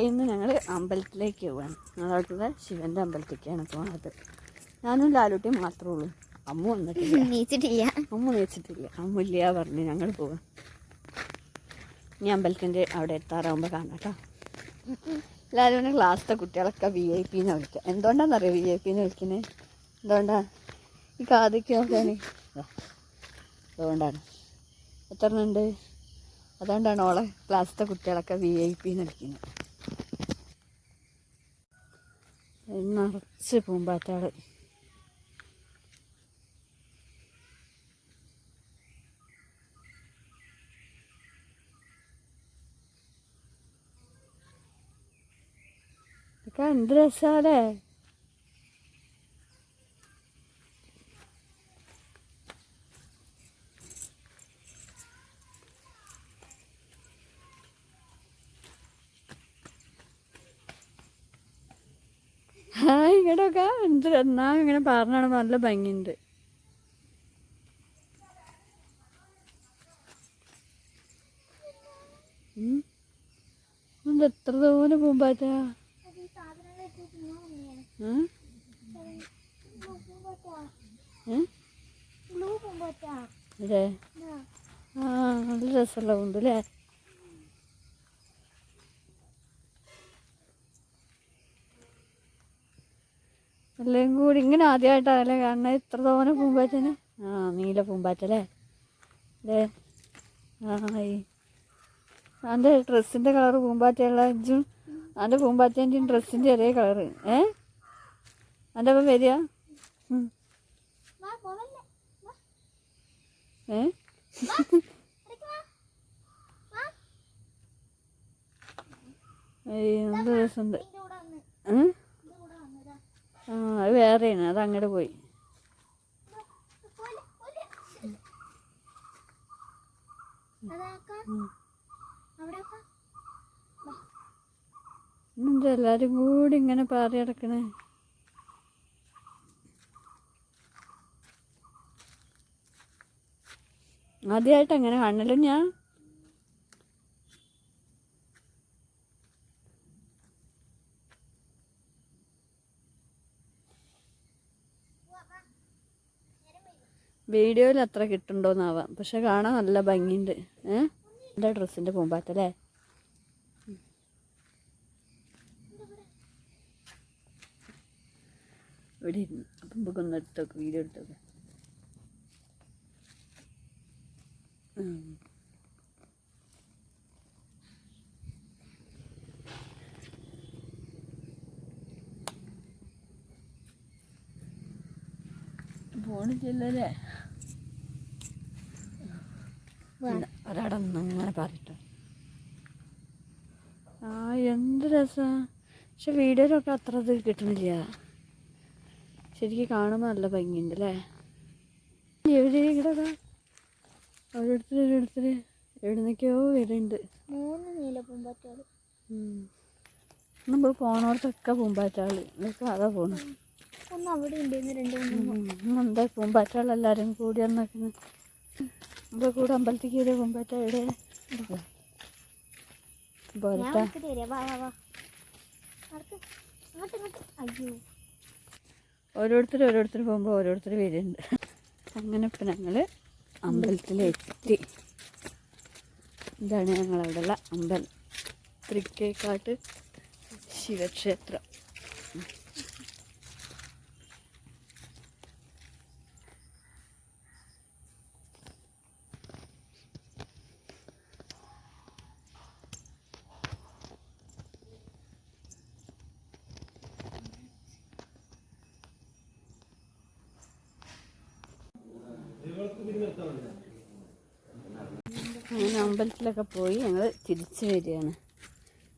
ഇന്ന് ഞങ്ങൾ അമ്പലത്തിലേക്ക് പോവാണ്. ഞങ്ങളോട്ടുള്ള ശിവൻ്റെ അമ്പലത്തേക്കാണ് പോകുന്നത്. ഞാനും ലാലൂട്ടിയും മാത്രമേ ഉള്ളൂ. അമ്മ വന്നിട്ടില്ല, നീച്ചിട്ടില്ല. അമ്മ ഇല്ല പറഞ്ഞു. ഞങ്ങൾ പോവാം. ഇനി അമ്പലത്തിൻ്റെ അവിടെ എത്താറാകുമ്പോൾ കാണാം കേട്ടോ. ലാലുവിനെ ക്ലാസ്സിലെ കുട്ടികളൊക്കെ VIP എന്ന് വിളിക്കുക. എന്തുകൊണ്ടാണെന്നറിയോ VIP എന്ന് വിളിക്കുന്നത്? എന്തുകൊണ്ടാണ്? ഈ കാതിക്ക് നോക്കാണ്. അതുകൊണ്ടാണ്. എത്ര ഉണ്ട്? അതുകൊണ്ടാണ് ഓളെ ക്ലാസ്സിലെ കുട്ടികളൊക്കെ VIP എന്ന് വിളിക്കുന്നത്. നിറച്ച് പൂമ്പാറ്റകൾ. ഇതൊക്കെ എന്ത് രസാലേ. ഇങ്ങോട്ടൊക്കെ എന്ത് എന്നാ ഇങ്ങനെ പറഞ്ഞാണ് നല്ല ഭംഗിയുണ്ട്. എത്ര തോനെ പൂമ്പാറ്റ. അല്ലേ? നല്ല രസമുള്ള ഉണ്ട് അല്ലേ? എല്ലാം കൂടി ഇങ്ങനെ ആദ്യമായിട്ടല്ലേ കാണുന്നത്. ഇത്ര തോനെ പൂമ്പാറ്റന്. നീല പൂമ്പാറ്റ അല്ലേ? അല്ലേ? എൻ്റെ ഡ്രസ്സിൻ്റെ കളറ് പൂമ്പാറ്റയുള്ള അഞ്ചും എൻ്റെ പൂമ്പാറ്റേൻ്റെയും ഡ്രസ്സിൻ്റെ ഒരേ കളറ്. എൻ്റെ അപ്പം വരിക. നല്ല രസമുണ്ട്. അത് വേറെയാണ്. അത് അങ്ങോട്ട് പോയി. എന്താ എല്ലാരും കൂടി ഇങ്ങനെ പാറി കിടക്കണേ? ആദ്യമായിട്ട് അങ്ങനെ കാണല്ലോ ഞാൻ. വീഡിയോയിൽ അത്ര കിട്ടുന്നുണ്ടോന്നാവാം, പക്ഷെ കാണാൻ നല്ല ഭംഗിയുണ്ട്. എൻ്റെ ഡ്രസ്സിൻ്റെ പൂമ്പാറ്റല്ലേ? ഇവിടെ ഇരുന്നു. അപ്പം നമുക്കൊന്ന് എടുത്തോക്ക്, വീഡിയോ എടുത്തോക്ക്. പോണില്ലല്ലേ? ഒരാടൊന്നും അങ്ങനെ പറഞ്ഞിട്ടോ. എന്ത് രസം. പക്ഷെ വീഡിയോയിലൊക്കെ അത്ര ഇത് കിട്ടുന്നില്ല. ശരിക്കും കാണുമ്പോൾ നല്ല ഭംഗിയുണ്ട് അല്ലേ? എവിടെയൊക്കെ ഓരോരുത്തർ എവിടുന്നൊക്കെയോ വരുന്നുണ്ട്. 3 നീല പൂമ്പാറ്റകൾ. നമ്മൾ പോണോടത്തൊക്കെ പൂമ്പാറ്റകൾ. നിങ്ങൾക്ക് അതാ പോണു. എന്താ പൂമ്പാറ്റകളെല്ലാവരും കൂടി വന്നേക്കുന്നത്? നമ്മുടെ കൂടെ അമ്പലത്തേക്ക് വരിക പൂമ്പാറ്റ. എവിടെ പോരട്ടാ? ഓരോരുത്തർ പോകുമ്പോൾ ഓരോരുത്തർ വരുന്നുണ്ട്. അങ്ങനെ ഇപ്പം ഞങ്ങൾ അമ്പലത്തിലെത്തി. ഇതാണ് ഞങ്ങളവിടെയുള്ള അമ്പലം, തൃക്കേക്കാട്ട് ശിവക്ഷേത്രം. അങ്ങനെ അമ്പലത്തിലൊക്കെ പോയി ഞങ്ങൾ തിരിച്ചു വരികയാണ്.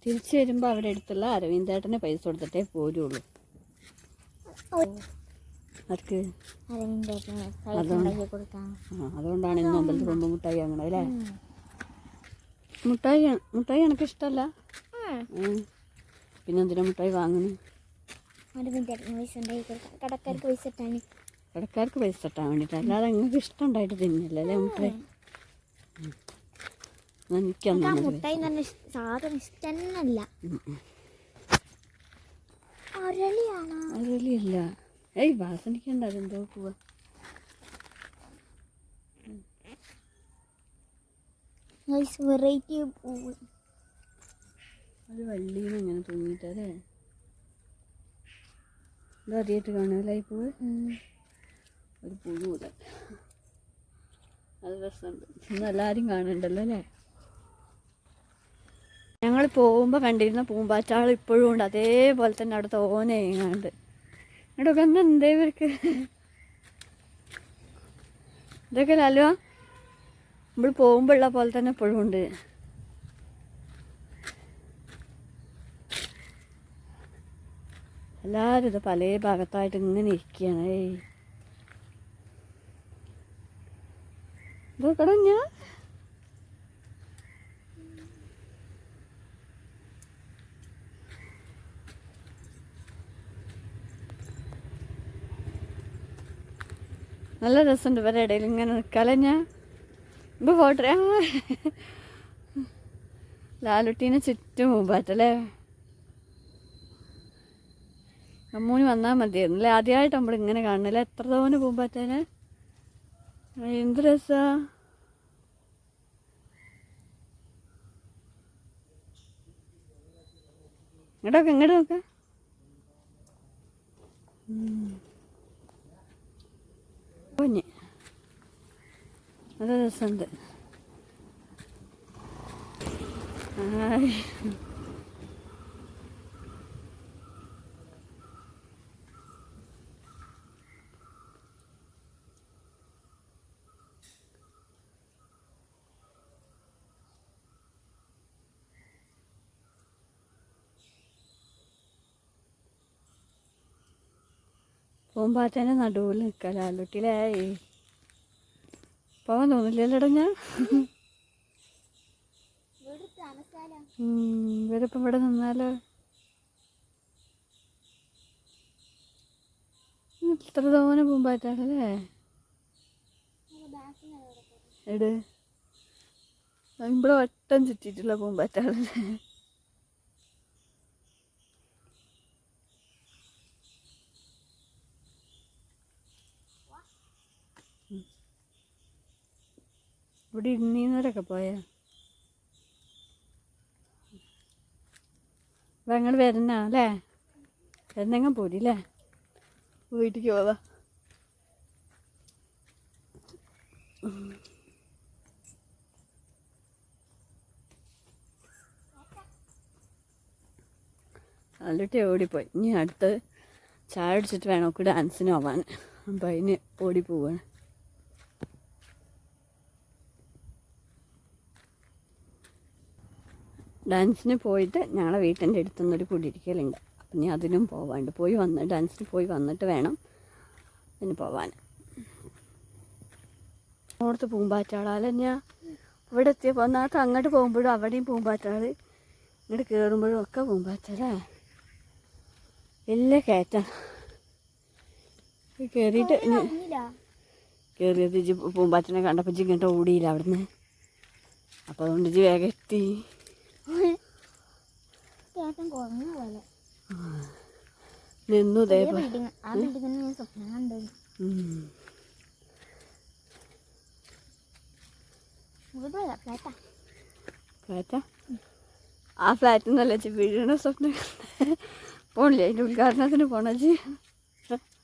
തിരിച്ചു വരുമ്പോൾ അവിടെ അടുത്തുള്ള അരവിന്ദേട്ടന് പൈസ കൊടുത്തിട്ടേ പോരുള്ളൂ. അവർക്ക് അതുകൊണ്ടാണ് ഇന്ന് അമ്പലത്തിൽ പോകുമ്പോൾ മുട്ടായി വാങ്ങണത് അല്ലേ? മുട്ടായി എനിക്ക് ഇഷ്ടമല്ല. പിന്നെ എന്തിനാ മുട്ടായി വാങ്ങുന്നു? കടക്കാർക്ക് പൈസ തട്ടാൻ വേണ്ടിയിട്ട്, അല്ലാതെ നിങ്ങൾക്ക് ഇഷ്ടം ഉണ്ടായിട്ട് തിന്നില്ല അല്ലേ മുട്ടായി? എനിക്കന്ന് എനിക്ക് ആ മുട്ടായി തന്നെ സാധനം ഇഷ്ടന്നല്ല. അരളിയാണോ? അരളിയല്ല. ഏയ് വാസനിക്കണ്ട, അതെന്തോ പൂവ. വെറൈറ്റി പൂവ്. അത് വള്ളീന്ന് ഇങ്ങനെ തൂങ്ങിയിട്ടല്ലേ. ഇത് ആദ്യമായിട്ട് കാണുമല്ലേ ഈ പൂവ്. ഒരു പുഴുവില്ല. അത് രസമുണ്ട്. ഇന്ന് എല്ലാവരും കാണുന്നുണ്ടല്ലോ അല്ലേ. ഞങ്ങൾ പോകുമ്പോൾ കണ്ടിരുന്ന പൂമ്പാറ്റാൾ ഇപ്പോഴും ഉണ്ട്. അതേപോലെ തന്നെ അവിടെ തോനെയുണ്ട്. ഇവിടെയൊക്കെ എന്തേ ഇവർക്ക് ഇതൊക്കെ അല്ലോ. നമ്മൾ പോകുമ്പോൾ ഉള്ള പോലെ തന്നെ ഇപ്പോഴും ഉണ്ട്. എല്ലാവരും ഇത് പല ഭാഗത്തായിട്ട് ഇങ്ങനെ ഇരിക്കുകയാണ്. ഏയ് ഇതൊക്കെ ഞാൻ നല്ല രസമുണ്ട് ഇവരുടെ ഇടയിൽ ഇങ്ങനെ നിൽക്കാല്ലേ. ഞാൻ ഇപ്പോൾ ഫോട്ടോ ലാലുട്ടീനെ ചുറ്റും പൂമ്പാറ്റല്ലേ. അമ്മൂന് വന്നാൽ മതിയായിരുന്നു അല്ലേ. ആദ്യമായിട്ട് നമ്മളിങ്ങനെ കാണണല്ലേ. എത്ര തോനെ പൂമ്പാറ്റേനെ. എന്ത് രസാ. ഇങ്ങോട്ടൊക്കെ ഇങ്ങോട്ട് നോക്കാം. കുഞ്ഞ് നല്ല രസമുണ്ട്. പൂമ്പാറ്റേൻ്റെ നടുവിൽ നിൽക്കാം ലാലുട്ടിയിലായി. പോകാൻ തോന്നില്ലല്ലോടാ ഞാൻ. ഇവരിപ്പം ഇവിടെ നിന്നാലോ. ഇത്ര തോനെ പൂമ്പാറ്റാണല്ലേ. എട് ഇവിടെ വട്ടം ചുറ്റിയിട്ടുള്ള പൂമ്പാറ്റാണല്ലേ. ഇവിടെ ഇരുന്നീന്നവരൊക്കെ പോയാ. അപ്പം ഞങ്ങൾ വരുന്ന അല്ലേ. വരുന്നെങ്കിൽ പോരില്ലേ. വീട്ടിലേക്ക് പോവാ. അല്ലിട്ട് ഓടിപ്പോയി. ഇനി അടുത്ത് ചായ അടിച്ചിട്ട് വേണം ഒക്കെ ഡാൻസിന് പോവാൻ. അപ്പം അതിന് ഓടിപ്പോവാണ്. ഡാൻസിന് പോയിട്ട് ഞങ്ങളെ വീട്ടിൻ്റെ അടുത്തുനിന്നൊരു കുടിയിരിക്കലുണ്ട്. അപ്പം ഇനി അതിനും പോവാണ്ട്. ഡാൻസിന് പോയി വന്നിട്ട് വേണം അതിന് പോവാൻ. ഓർത്ത് പൂമ്പാറ്റാളാലെ ഞാൻ ഇവിടെ എത്തിയപ്പോൾ ഒന്നാമത്തെ അങ്ങോട്ട് പോകുമ്പോഴും അവിടെയും പൂമ്പാറ്റാൾ, ഇങ്ങോട്ട് കയറുമ്പോഴും ഒക്കെ പൂമ്പാറ്റല്ലേ. വലിയ കയറ്റാ. കയറിയിട്ട് കയറിയത് ഇജ്ജ് പൂമ്പാറ്റനെ കണ്ടപ്പോൾ ഇജ്ജ് ഇങ്ങോട്ട് ഓടിയില്ല അവിടുന്ന്. അപ്പോൾ അതുകൊണ്ട് ഇജ്ജ് വേഗം എത്തി. നിന്നു ഫ്ലാറ്റാ. ആ ഫ്ലാറ്റിൽ നിന്നല്ല ചി വീഴണ സ്വപ്നം പോണില്ലേ. അതിൻ്റെ ഉദ്ഘാടനത്തിന് പോണച്ചി.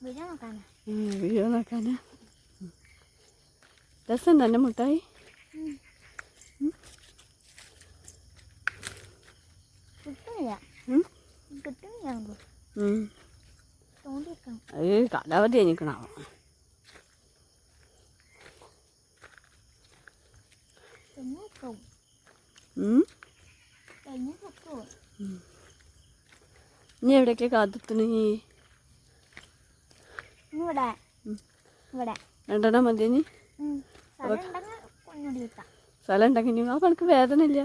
വീഡിയോ നോക്കാനാ. രസം തന്നെ മുട്ടായി. അത് കാലാവധി എനിക്കണാവോ. നീ എവിടേക്കാ കാത്തുന്നു? രണ്ടെണ്ണം മതി. നീ സ്ഥലം ഉണ്ടെങ്കിൽ ആ കണക്ക് വേദന ഇല്ല.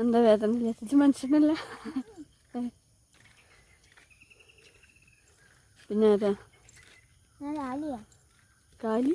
എന്താ വേദന ഇല്ല? ചേച്ചി മനുഷ്യനല്ല. പിന്നെ ആരാ? കാലി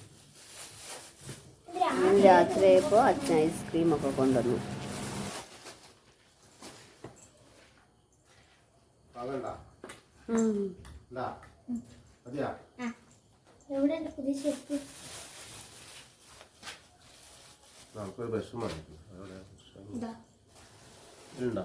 രാത്രിയായപ്പോൾ അച്ഛൻ ഐസ്ക്രീമൊക്കെ കൊണ്ടുവന്നു. എവിടെ പുതിയ ഷെഫ്? നമുക്കൊരു ബസ് മതി. ഇതാ ഉണ്ടോ?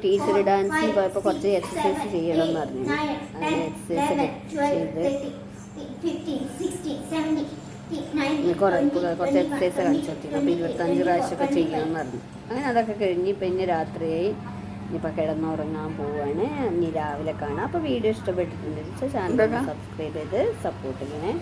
ടീച്ചർ ഡാൻസിന് പോയപ്പോൾ കുറച്ച് എക്സസൈസ് ചെയ്യണം എന്ന് പറഞ്ഞു. അങ്ങനെ എക്സസൈസ് ചെയ്ത് കുറച്ച് എക്സസൈസ് കാണിച്ചിട്ടുണ്ട്. അപ്പോൾ 25 പ്രാവശ്യമൊക്കെ ചെയ്യണം എന്ന് പറഞ്ഞു. അങ്ങനെ അതൊക്കെ കഴിഞ്ഞ് പിന്നെ രാത്രിയായി. ഇനിയിപ്പോൾ കിടന്നുറങ്ങാൻ പോവാണ്. ഇനി രാവിലെ കാണാം. അപ്പോൾ വീഡിയോ ഇഷ്ടപ്പെട്ടിട്ടുണ്ടെങ്കിൽ ചാനൽ സബ്സ്ക്രൈബ് ചെയ്ത് സപ്പോർട്ട് ചെയ്യണേ.